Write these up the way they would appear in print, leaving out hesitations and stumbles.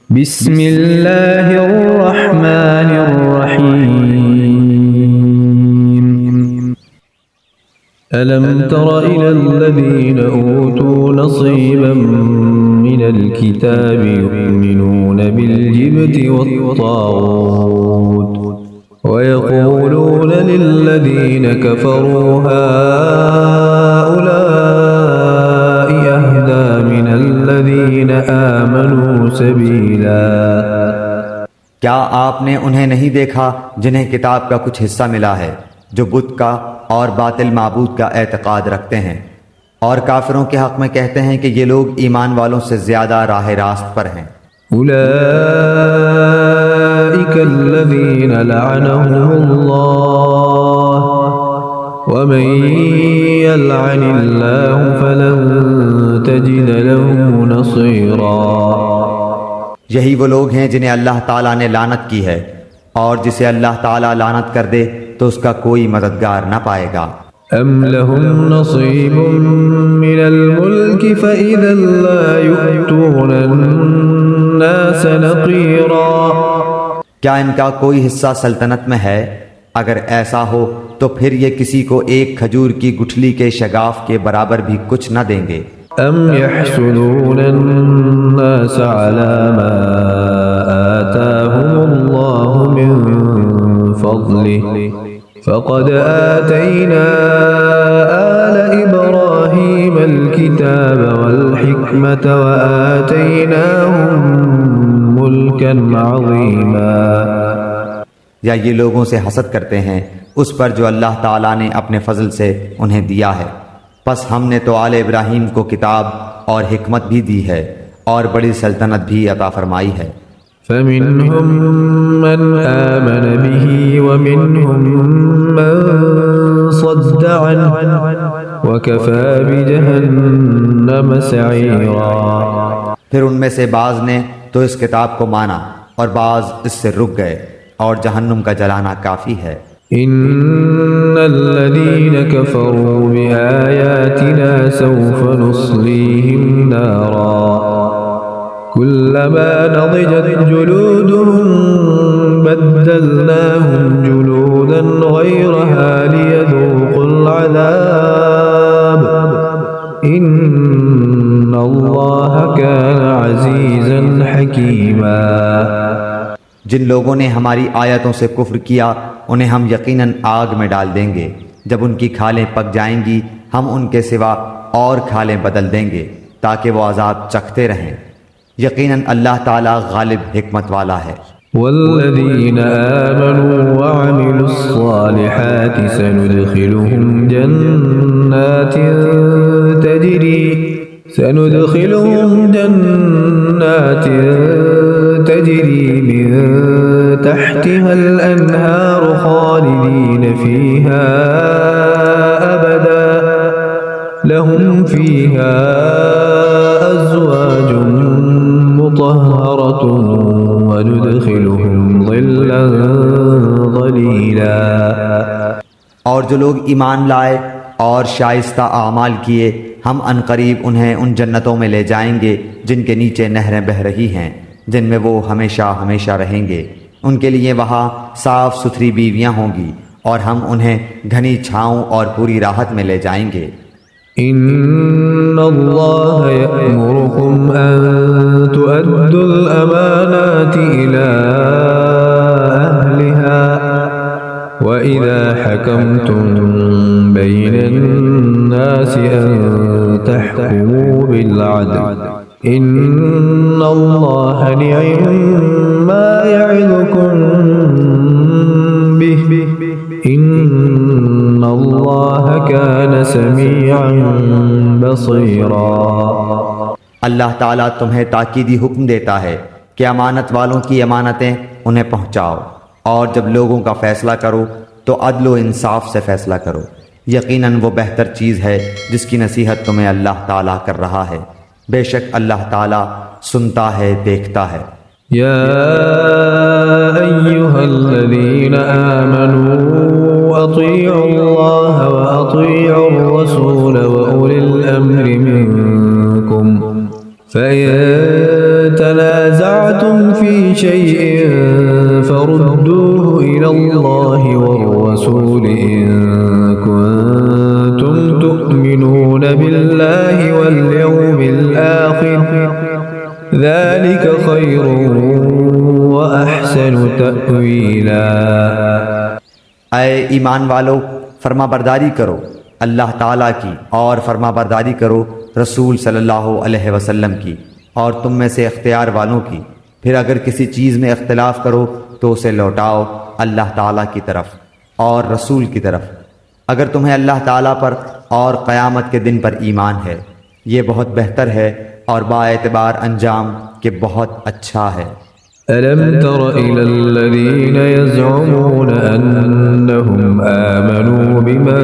बिस्मिल्लाहिर्रहमानिर्रहीम। अलम तर इलल्लज़ीन ऊतू नसीबम मिनल किताबि युमिनून बिल जिब्ति वत्तागूत वयक़ूलून लिल्लज़ीन कफ़रू हाउलाइ अहदा मिनल्लज़ीन आमनू सबीला। क्या आपने उन्हें नहीं देखा जिन्हें किताब का कुछ हिस्सा मिला है, जो बुत का और बातिल माबूद का एतकाद रखते हैं और काफिरों के हक में कहते हैं कि ये लोग ईमान वालों से ज्यादा राह रास्त पर हैं। उलाइकल्लज़ीन लअनहुमुल्लाह वमन यलअनिल्लाहु फलन तजिद लहु नसीरा। यही वो लोग हैं जिन्हें अल्लाह ताला ने लानत की है, और जिसे अल्लाह ताला लानत कर दे तो उसका कोई मददगार न पाएगा। अम लहुम नसीबुम मिनल मुल्कि फइज़न ला युअतूनन्नास नक़ीरा। क्या इनका कोई हिस्सा सल्तनत में है? अगर ऐसा हो तो फिर ये किसी को एक खजूर की गुठली के शगाफ के बराबर भी कुछ न देंगे। अम यहसुदूनन्नास अला मा आताहुमुल्लाहु मिन फ़ज़लिहि फ़क़द आतैना आल इब्राहीमल किताब वल हिकमत व आतैनाहुम मुल्कन अज़ीमा। या ये लोगों से हसद करते हैं उस पर जो अल्लाह ताला ने अपने फजल से उन्हें दिया है, बस हमने तो आले इब्राहीम को किताब और हिकमत भी दी है और बड़ी सल्तनत भी अता फरमाई है। फ़मिन्हुम मन आमन बिही व मिन्हुम मन सद्द अन्हु व कफ़ा बिजहन्नम सईरा। फिर उनमें से बाज ने तो इस किताब को माना और बाज इससे रुक गए, और जहन्नुम का जलाना काफ़ी है। इन्नल्लज़ीन कफ़रू बिआयातिना सौफ़ नुस्लीहिम नारा कुल्लमा नज़िजत जुलूदुहुम बद्दलनाहुम जुलूदन ग़यरहा लियज़ूक़ुल अज़ाब इन्नल्लाह कान अज़ीज़न हकीमा। जिन लोगों ने हमारी आयतों से कुफ्र किया उन्हें हम यकीनन आग में डाल देंगे। जब उनकी खालें पक जाएंगी हम उनके सिवा और खालें बदल देंगे ताकि वो अजाब चखते रहें। यकीनन अल्लाह ताला गालिब हिकमत वाला है। वल्लज़ीन आमनू व अमिलुस्सालिहाति सनुदखिलुहुम जन्नातिन तजरी मिन तहतिहल अन्हार खालिदीन फीहा अबदा लहुम फीहा अज़वाजुम मुतहहरतुन व नुदखिलुहुम ज़िल्लन ज़लीला। और जो लोग ईमान लाए और शाइस्ता आमाल किए, हम अनकरीब उन्हें उन जन्नतों में ले जाएंगे जिनके नीचे नहरें बह रही हैं, जिनमें वो हमेशा हमेशा रहेंगे। उनके लिए वहाँ साफ सुथरी बीवियाँ होंगी और हम उन्हें घनी छाँव और पूरी राहत में ले जाएंगे। इन्नल्लाह यअमुरुकुम अन तुअद्दुल अमानाति इला अहलिहा व इज़ा हकमतुम बैनन नासि अन तहकुमू बिल अदल इन्नल्लाह निअम्मा यइज़ुकुम बिहि इन्नल्लाह कान समीअन बसीरा। अल्लाह ताला तुम्हें ताकीदी हुक्म देता है कि अमानत वालों की अमानतें उन्हें पहुँचाओ, और जब लोगों का फैसला करो तो अदल व इंसाफ से फैसला करो। यकीनन वो बेहतर चीज़ है जिसकी नसीहत तुम्हें अल्लाह ताला कर रहा है। बेशक अल्लाह ताला सुनता है, देखता है। या अय्युहल्लज़ीन आमनू अतीउल्लाह व अतीउर रसूल व उलिल अम्रि मिनकुम फ़इन तनाज़अ تنازعتم في شيء فردوه إلى الله والرسول إن كنتم تؤمنون بالله واليوم الآخر ذلك خير وأحسن تأويلا। ऐ ईमान वालो, फरमा बरदारी करो अल्लाह ताला की और फरमा बरदारी करो रसूल सल्लल्लाहु अलैहि वसल्लम की और तुम में से इख्तियार वालों की। फिर अगर किसी चीज़ में इख्तिलाफ करो तो उसे लौटाओ अल्लाह ताला की तरफ और रसूल की तरफ, अगर तुम्हें अल्लाह ताला पर और क़यामत के दिन पर ईमान है। ये बहुत बेहतर है और बाएतबार अंजाम के बहुत अच्छा है। ألم تر إلى الذين يزعمون أنهم آمنوا بما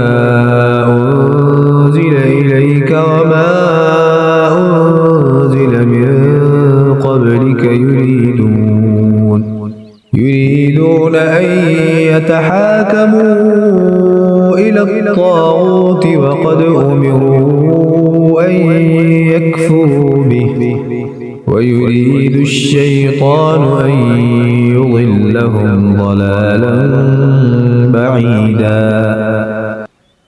أنزل إليك وما أنزل من قبلك يريدون أن يتحاكموا إلى الطاغوت وقد أمروا أن يكفروا به ويريد الشيطان أن يضلهم ضلالا بعيدا।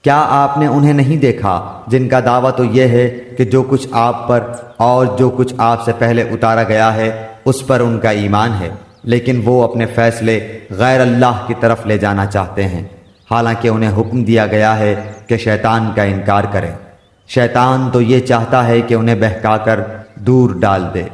क्या आपने उन्हें नहीं देखा जिनका दावा तो यह है कि जो कुछ आप पर और जो कुछ आपसे पहले उतारा गया है उस पर उनका ईमान है, लेकिन वो अपने फैसले गैर अल्लाह की तरफ ले जाना चाहते हैं, हालांकि उन्हें हुक्म दिया गया है कि शैतान का इनकार करें। शैतान तो ये चाहता है कि उन्हें बहकाकर दूर डाल दे।